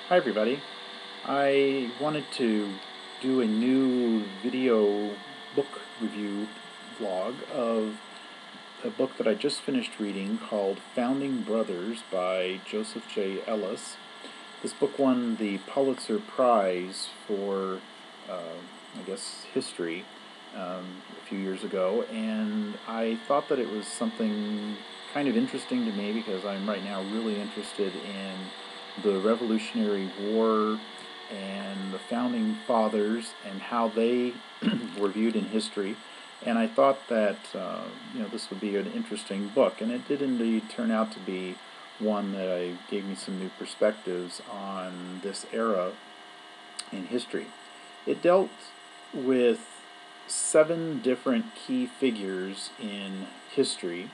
Hi everybody. I wanted to do a new video book review vlog of a book that I just finished reading called Founding Brothers by Joseph Ellis. This book won the Pulitzer Prize for, history a few years ago, and I thought that it was something kind of interesting to me because I'm right now really interested in the Revolutionary War and the Founding Fathers and how they were viewed in history. And I thought that this would be an interesting book, and it did indeed turn out to be one that gave me some new perspectives on this era in history. It dealt with 7 different key figures in history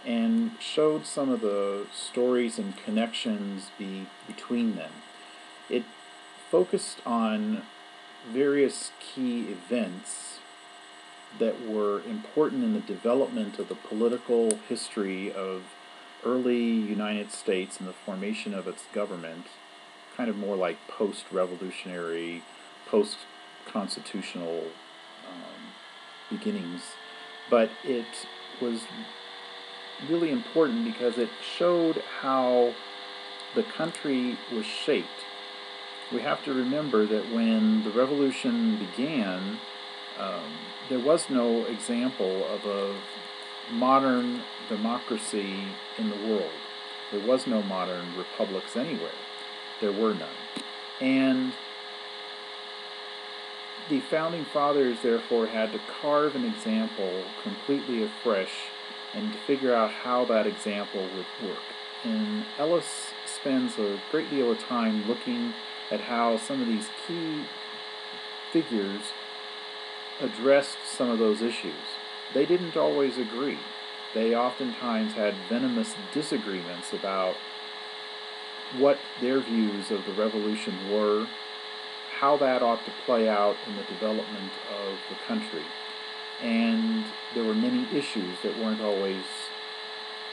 and showed some of the stories and connections between them. It focused on various key events that were important in the development of the political history of early United States and the formation of its government, kind of more like post-revolutionary, post-constitutional beginnings. But it was really important because it showed how the country was shaped. We have to remember that when the revolution began, there was no example of a modern democracy in the world. There was no modern republics anywhere. There were none. And the Founding Fathers, therefore, had to carve an example completely afresh and to figure out how that example would work. And Ellis spends a great deal of time looking at how some of these key figures addressed some of those issues. They didn't always agree. They oftentimes had venomous disagreements about what their views of the revolution were, how that ought to play out in the development of the country. And there were many issues that weren't always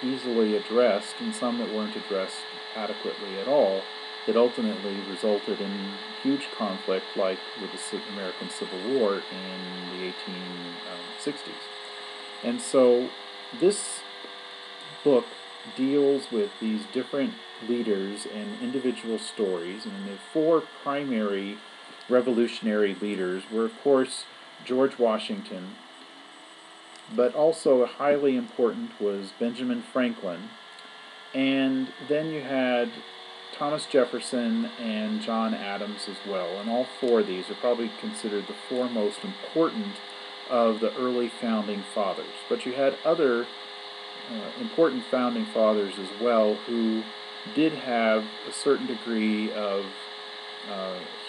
easily addressed, and some that weren't addressed adequately at all, that ultimately resulted in huge conflict, like with the American Civil War in the 1860s. And so this book deals with these different leaders and individual stories, and the 4 primary revolutionary leaders were, of course, George Washington, but also highly important was Benjamin Franklin, and then you had Thomas Jefferson and John Adams as well, and all 4 of these are probably considered the 4 most important of the early Founding Fathers. But you had other important Founding Fathers as well who did have a certain degree of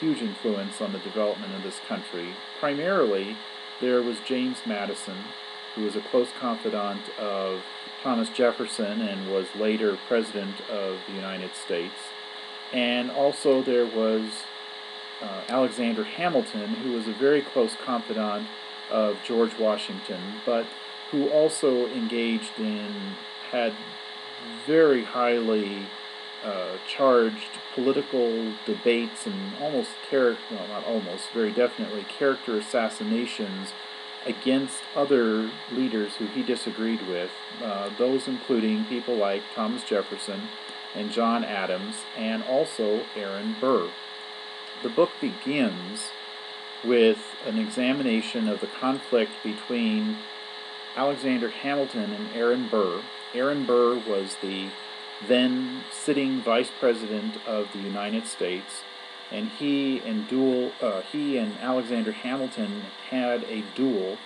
huge influence on the development of this country. Primarily, there was James Madison, who was a close confidant of Thomas Jefferson and was later President of the United States. And also there was Alexander Hamilton, who was a very close confidant of George Washington, but who also had very highly charged political debates and very definitely character assassinations against other leaders who he disagreed with, those including people like Thomas Jefferson and John Adams, and also Aaron Burr. The book begins with an examination of the conflict between Alexander Hamilton and Aaron Burr. Aaron Burr was the then sitting Vice President of the United States, and he and Alexander Hamilton had a duel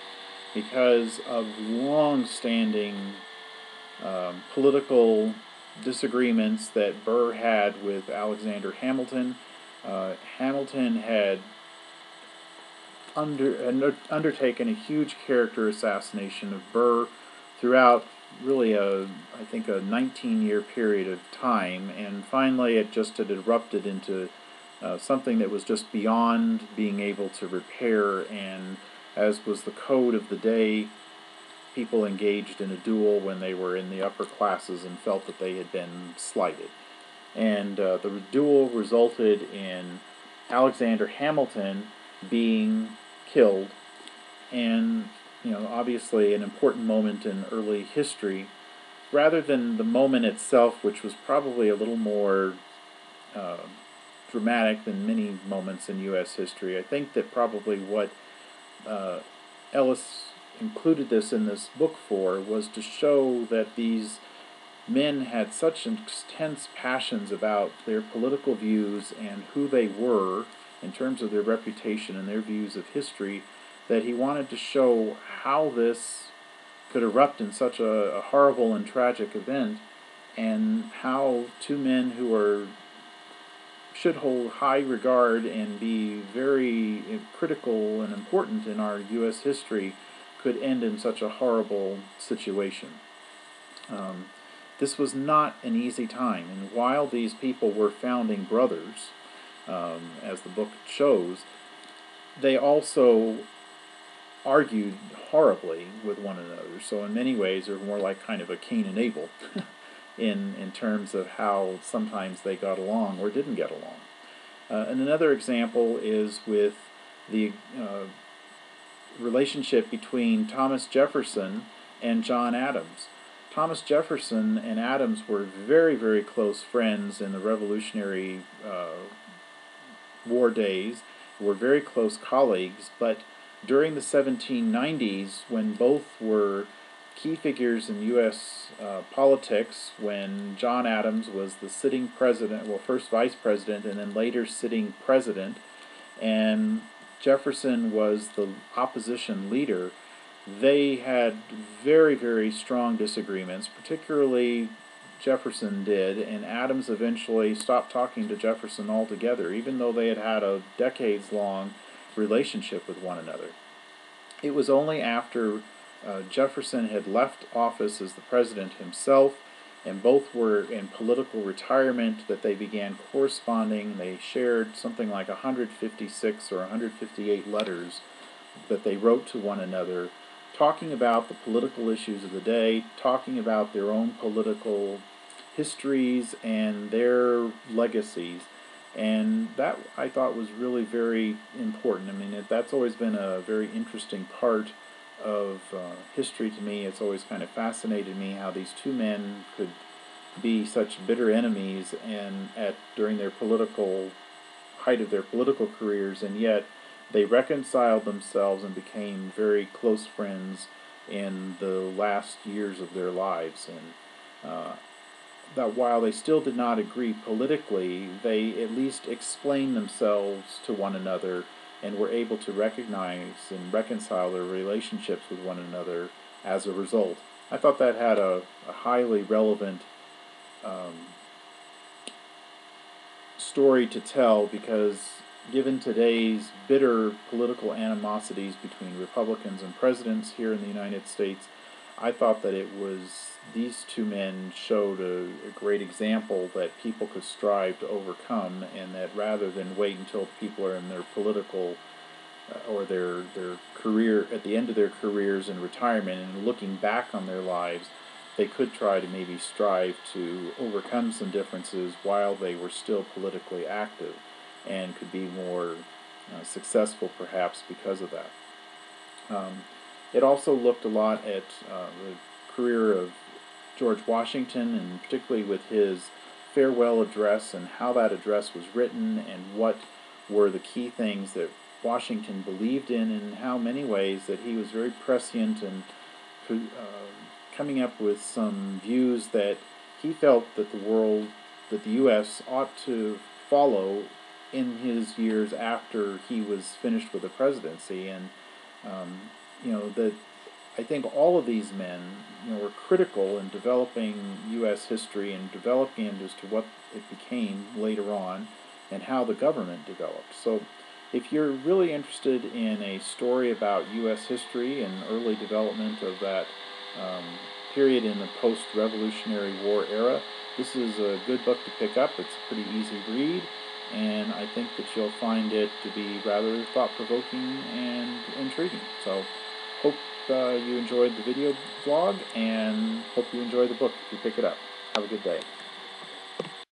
because of long-standing political disagreements that Burr had with Alexander Hamilton. Hamilton had undertaken a huge character assassination of Burr throughout really a 19-year period of time, and finally it just had erupted into something that was just beyond being able to repair, and as was the code of the day, people engaged in a duel when they were in the upper classes and felt that they had been slighted. And the duel resulted in Alexander Hamilton being killed, and obviously an important moment in early history, rather than the moment itself, which was probably a little more uh, dramatic than many moments in U.S. history. I think that probably what uh, Ellis included this in this book for was to show that these men had such intense passions about their political views and who they were in terms of their reputation and their views of history, that he wanted to show how this could erupt in such a horrible and tragic event, and how two men who should hold high regard and be very critical and important in our U.S. history could end in such a horrible situation. This was not an easy time, and while these people were founding brothers, as the book shows, they also argued horribly with one another. So in many ways, they're more like kind of a Cain and Abel in terms of how sometimes they got along or didn't get along. And another example is with the relationship between Thomas Jefferson and John Adams. Thomas Jefferson and Adams were very, very close friends in the Revolutionary War days, were very close colleagues, but during the 1790s, when both were key figures in U.S. Politics, when John Adams was the sitting president, well, first vice president and then later sitting president, and Jefferson was the opposition leader, they had very, very strong disagreements, particularly Jefferson did, and Adams eventually stopped talking to Jefferson altogether, even though they had had a decades-long relationship with one another. It was only after Jefferson had left office as the president himself, and both were in political retirement, that they began corresponding. They shared something like 156 or 158 letters that they wrote to one another, talking about the political issues of the day, talking about their own political histories and their legacies. And that, I thought, was really very important. I mean, that's always been a very interesting part of history to me. It's always kind of fascinated me how these two men could be such bitter enemies and during their political height of their political careers, and yet they reconciled themselves and became very close friends in the last years of their lives. And that while they still did not agree politically, they at least explained themselves to one another and were able to recognize and reconcile their relationships with one another as a result. I thought that had a highly relevant story to tell, because given today's bitter political animosities between Republicans and presidents here in the United States, I thought that these two men showed a great example that people could strive to overcome, and that rather than wait until people are in their political or their career, at the end of their careers in retirement and looking back on their lives, they could try to maybe strive to overcome some differences while they were still politically active, and could be more successful perhaps because of that. It also looked a lot at the career of George Washington, and particularly with his farewell address and how that address was written and what were the key things that Washington believed in, and how many ways that he was very prescient and coming up with some views that he felt that the U.S. ought to follow in his years after he was finished with the presidency. And that I think all of these men were critical in developing U.S. history and developing it as to what it became later on and how the government developed. So if you're really interested in a story about U.S. history and early development of that period in the post-Revolutionary War era, this is a good book to pick up. It's a pretty easy read, and I think that you'll find it to be rather thought-provoking and intriguing. So hope you enjoyed the video blog, and hope you enjoy the book if you pick it up. Have a good day.